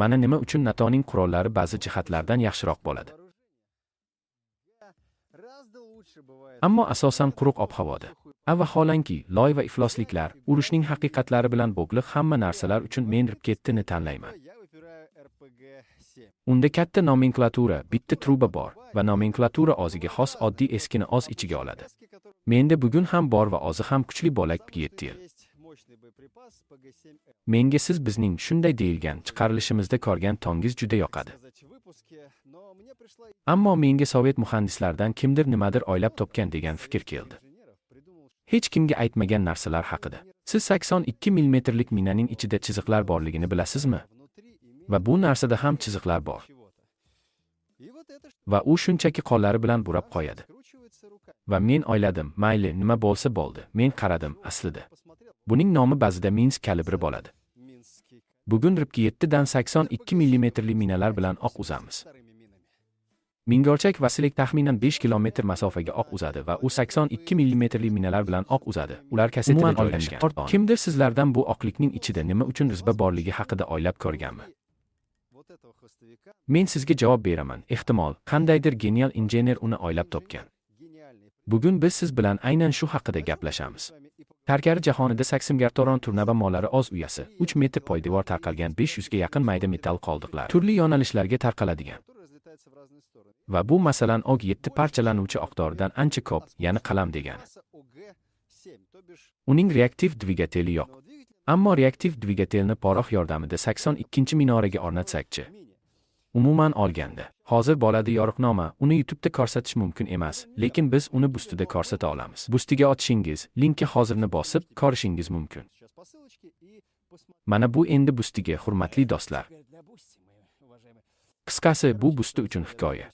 Mana nima uchun NATOning qurollari ba'zi jihatlardan yaxshiroq bo'ladi. Ammo asosan quruq ob-havoda. Vaholanki, loy va iflosliklar, urushning haqiqatlari bilan bog'liq hamma narsalar uchun men RIP-7 tanlayman. Unda katta nomenklatura, bitta truba bor va nomenklatura oziga xos oddiy eskini oz ichiga oladi. Menda bugun ham bor va ozi ham kuchli bo'lak PG-7. Menga siz bizning shunday deyilgan chiqarilishimizda ko'rgan tongiz juda yoqadi. Ammo menga sovet muhandislaridan kimdir nimadir oylab topgan degan fikr keldi. Hech kimga aytmagan narsalar haqida. Siz 82 mmlik minaning ichida chiziqlar borligini bilasizmi? Va bu narsada ham chiziqlar bor. Va u shunchaki qo'llari bilan burab qo'yadi. Va men o'yladim, mayli, nima bo'lsa bo'ldi. Men qaradim, aslida. Buning nomi ba'zida Minsk kalibri bo'ladi. Bugun RIP-7 dan 82 mmli minalar bilan o'q uzamiz. Mingorchak Vasilik taxminan 5 kilometr masofaga o'q uzadi va u 82 mmli minalar bilan o'q uzadi. Ular kasetada joylashgan. Kimdir sizlardan bu o'qlikning ichida nima uchun rizba borligi haqida o'ylab ko'rganmi? Men sizga javob beraman. Ehtimol, qandaydir genial injener uni o'ylab topgan. Bugun biz siz bilan aynan shu haqida gaplashamiz. Tarkari jahonida Saksimgartoron turnaba mollari oz uyasi, 3 metr poydevor tarqalgan 500 ga yaqin mayda metall qoldiqlar turli yo'nalishlarga tarqaladigan. Va bu masalan OG-7 parchalanuvchi oqdoridan ancha ko'p, ya'ni qalam degani. Uning reaktiv dvigateli yo'q. Ammo reaktiv dvigatelni porox yordamida 82-minoraga o'rnatsak-chi. Umuman olganda, hozir bo'ladi yo'riqnoma, uni YouTube'da ko'rsatish mumkin emas, lekin biz uni bustida ko'rsata olamiz. Bustiga o'tishingiz, linkka hozirni bosib ko'rishingiz mumkin. Mana bu endi bustiga, hurmatli do'stlar. Qisqasi, bu busti uchun hikoya.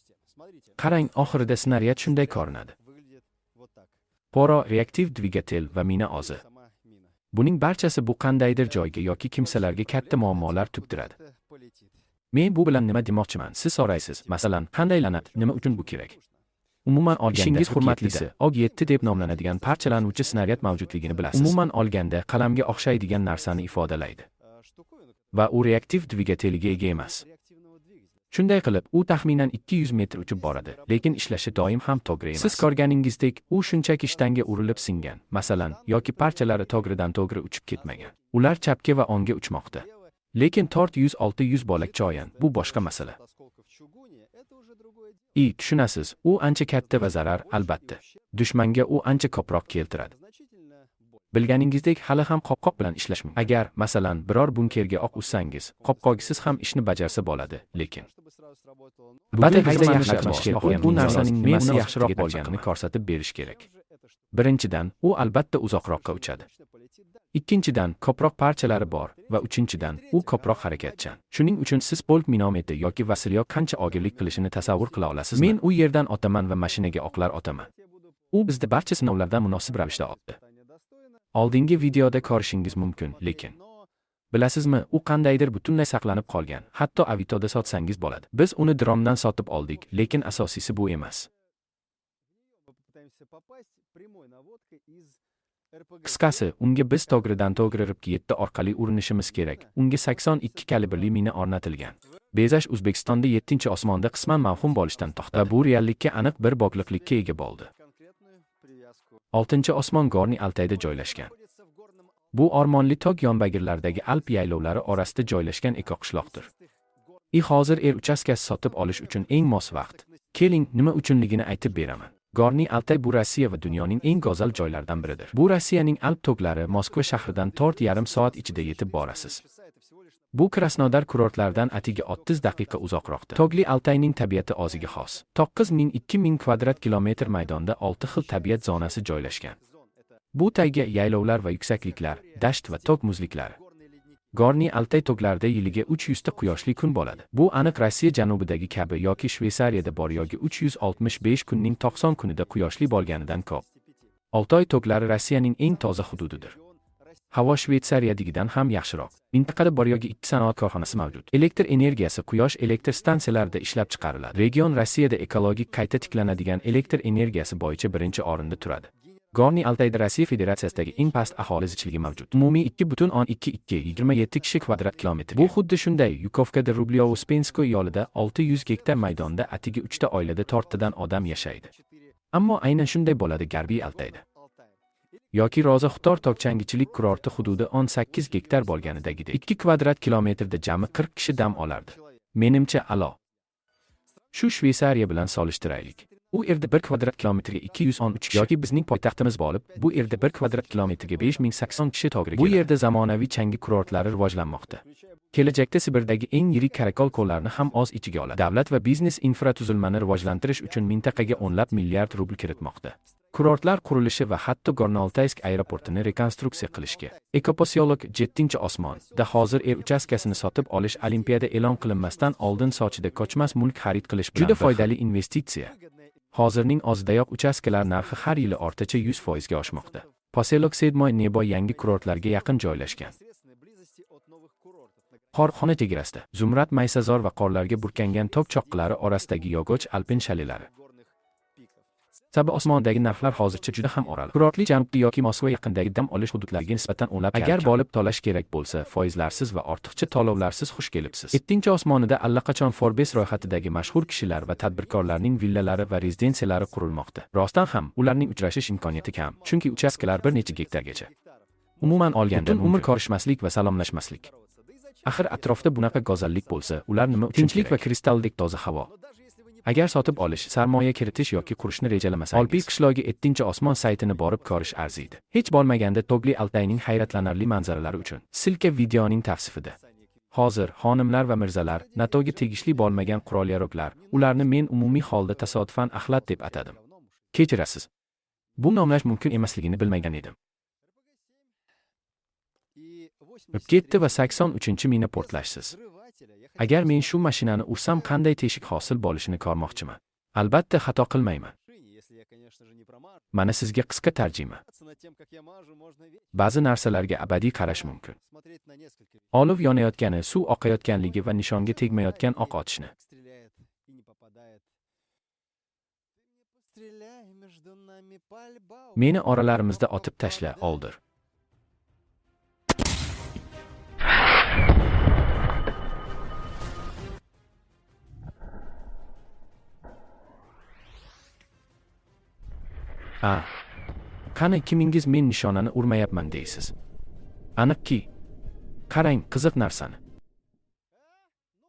Qarang, oxirida snaryad shunday ko'rinadi. Poro, reaktiv dvigatel va mina ozi. Buning barchasi bu qandaydir joyga yoki kimsalarga katta muammolar tug'diradi. Men bu bilan nima demoqchiman? Siz so'raysiz, masalan, qanday la'nat, nima uchun bu kerak? Umuman olganda, ishingiz hurmatlisi, OG-7 deb nomlanadigan parchalanuvchi snaryad mavjudligini bilasiz. Umuman olganda, qalamga o'xshaydigan narsani ifodalaydi. Va u reaktiv dvigateliga ega emas. Shunday qilib, u taxminan 200 metr uchib boradi, lekin ishlashi doim ham to'g'ri emas. Siz ko'rganingizdek, u shunchaki shtanga urilib singan, masalan, yoki parchalari to'g'ridan to'g'ri uchib ketmagan. Ular chapga va o'ngga uchmoqda. Lekin tort 100-600 bo'lak choyan, bu boshqa masala. Tushunasiz, u ancha katta va zarar, albatta. Dushmanga u ancha ko'proq keltiradi. Bilganingizdek, hali ham qopqoq bilan ishlash mumkin. Agar, masalan, biror bunkerga o'q uzsangiz, qopqogisiz ham ishni bajarsa bo'ladi, lekin bu narsaning nimasi yaxshiroq bo'lganini ko'rsatib berish kerak. Birinchidan, u albatta uzoqroqqa uchadi. Ikkinchidan, ko'proq parchalari bor va uchinchidan, u ko'proq harakatchan. Shuning uchun siz polk minometi yoki Vasilyo qancha og'irlik qilishini tasavvur qila olasizmi? Men u yerdan otaman va mashinaga o'qlar otaman. U bizda barcha sinovlardan munosib ravishda o'tdi. Oldingi videoda ko'rishingiz mumkin, lekin bilasizmi, u qandaydir butunlay saqlanib qolgan. Hatto Avitoda sotsangiz bo'ladi. Biz uni Dromdan sotib oldik, lekin asosiysi bu emas. Qisqasi, unga biz to'g'ridan to'g'ri RIP-7 orqali urinishimiz kerak. Unga 82 kalibrli mina o'rnatilgan. Bezash O'zbekistonda 7-osmonda qisman mavhum bo'lishdan to'xtadi. Bu reallikka aniq bir bog'liqlikka ega bo'ldi. 6-osmon Gorniy Altayda joylashgan. Bu o'rmonli tog' yonbagirlaridagi Alp yaylovlari orasida joylashgan ekoqishloqdir. Hozir uchastkasi sotib olish uchun eng mos vaqt. Keling, nima uchunligini aytib beraman. Gorniy Altay bu Rossiya va dunyoning eng go'zal joylaridan biridir. Bu Rossiyaning Alp toglari, Moskva shahridan 4,5 soat ichida yetib borasiz. Bu Krasnodar kurortlaridan atiga 30 daqiqa uzoqroqda. Togli Altayning tabiati o'ziga xos. 9000-2000 kvadrat kilometr maydonda 6 xil tabiat zonasi joylashgan. Bu tayga yaylovlar va yuksakliklar, dasht va tog' muzliklari. Gorniy Altay tog'larida yiliga 300 ta quyoshli kun bo'ladi. Bu aniq Rossiya janubidagi kabi yoki Shveysariyada bor yoki 365 kunning 90 kunida quyoshli bo'lganidan ko'p. Oltoy tog'lari Rossiyaning eng toza hududidir. Havo Shveysariyadagidan ham yaxshiroq. Mintaqada bor yoki 2 sanoat korxonasi mavjud. Elektr energiyasi quyosh elektr stansiyalarida ishlab chiqariladi. Region Rossiyada ekologik qayta tiklanadigan elektr energiyasi bo'yicha birinchi o'rinda turadi. Gorniy Altayda Rossiya Federatsiyasidagi eng past aholi zichligi mavjud. Umumiy 2,27 kishi kvadrat kilometr. Bu xuddi shunday Yukovkada Rublyovo-Uspensskoye yo'lida 600 gektar maydonda atigi 3 ta oilada to'rttadan odam yashaydi. Ammo aynan shunday bo'ladi Garbiy Altayda. Yoki Roza Xutor tokchangichilik kurorti hududi 18 gektar bo'lganidagidek 2 kvadrat kilometrda jami 40 kishi dam olardi. Menimcha a'lo. Shu Shveysariya bilan solishtiraylik. U yerda 1 kvadrat kilometrga 213 yoki bizning poytaxtimiz bo'lib, bu yerda 1 kvadrat kilometrga 5080 kishi to'g'ri keladi. Bu yerda zamonaviy changi kurortlari rivojlanmoqda. Kelajakda Sibirdagi eng yirik karakol ko'llarni ham o'z ichiga oladi. Davlat va biznes infratuzilmani rivojlantirish uchun mintaqaga o'nlab milliard rubl kiritmoqda. Kurortlar qurilishi va hatto Gorno-Altaysk aeroportini rekonstruksiya qilishga. Ekoposyolog 7-osmon da hozir yer uchastkasini sotib olish Olimpiyada e'lon qilinmasdan oldin Sochida ko'chmas mulk xarid qilish bilan juda foydali investitsiya. Hozirning o'zidayoq uchastkalar narxi har yili o'rtacha 100% ga oshmoqda. Poselok Sedmoy Nebo yangi kurortlarga yaqin joylashgan. Qorxona chegarasida Zumrad Maysazor va qorlarga burkangan top choqqilari orasidagi yog'och alpin shalelari. Sababi osmondagi narxlar hozircha juda ham oraliq. Kurortli janubda yoki Moskva yaqinidagi dam olish hududlariga nisbatan o'nlab agar bo'lib to'lash kerak bo'lsa, foizlarsiz va ortiqcha to'lovlarsiz xush kelibsiz. 7-osmonida allaqachon Forbes ro'yxatidagi mashhur kishilar va tadbirkorlarning villalari va rezidensiyalari qurilmoqda. Rostdan ham ularning uchrashish imkoniyati kam, chunki uchastkalar bir necha gektargacha. Umuman olganda umr ko'rishmaslik va salomlashmaslik. Axir atrofda bunaqa go'zallik bo'lsa, ular nima uchun tinchlik va kristaldek toza havo? Agar sotib olish, sarmoya kiritish yoki qurishni rejalamasangiz, Olpiy qishlog'i 7-osmon saytini borib ko'rish arziydi. Hech bo'lmaganda Togli Altayning hayratlanarli manzaralari uchun. Silka videoning tavsifida. Hozir xonimlar va mirzalar, NATOga tegishli bo'lmagan qurol-yarog'lar, ularni men umumiy holda tasodifan axlat deb atadim. Kechirasiz. Bu nomlash mumkin emasligini bilmagan edim. Ketdi va 83-mina portlashsiz. Agar men shu mashinani ursam qanday teshik hosil bo'lishini ko'rmoqchiman. Albatta xato qilmayman. Mana sizga qisqa tarjima. Ba'zi narsalarga abadiy qarash mumkin. Olov yonayotgani, suv oqayotganligi va nishonga tegmayotgan o'q otishni. Meni oralarimizda otib tashla, oldir. Qani kimingiz men nishonani urmayapman deysiz? Aniqki. Qarang, qiziq narsani.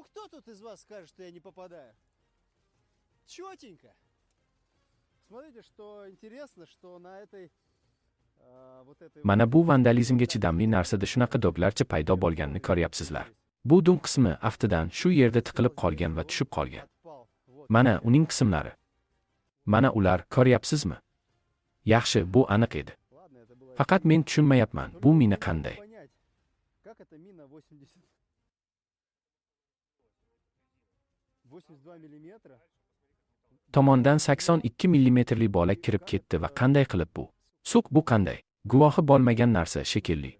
Кто тут из вас скажет, что я не попадаю? Чётенько. Смотрите, что интересно, что на этой Mana bu vandalizmga chidamli narsada shunaqa doglarcha paydo bo'lganini ko'ryapsizlar. Bu dum qismi aftidan shu yerda tiqilib qolgan va tushib qolgan. Mana uning qismlari. Mana ular, ko'ryapsizmi? Yaxshi, bu aniq edi. Faqat men tushunmayapman, bu mina qanday? Как эта мина 82 миллиметра? Tomondan 82 millimetrli bo'lak kirib ketdi va qanday qilib bu? Suq bu qanday? Guvohi bo'lmagan narsa shekilli.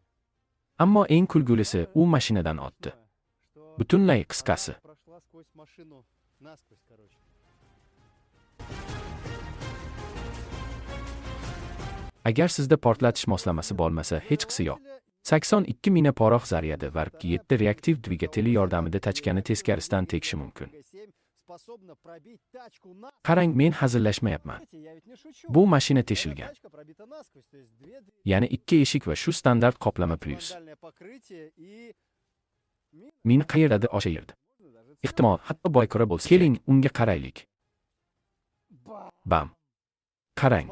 Ammo eng kulgulisi u mashinadan otdi. Butunlay qisqasi. Agar sizda portlatish moslamasi bo'lmasa, hech qisi yo'q. 82 mina porox zaryadi va 7 reaktiv dvigateli yordamida tachkani teskarisidan tekishi mumkin. Qarang, men hazillashmayapman. Bu mashina teshilgan. Ya'ni 2 eshik va shu standart qoplama plus. Min qayerdadir o'sha yerda. Ehtimol hatto boykora bo'lsa. Keling, unga qaraylik. Bam. Qarang.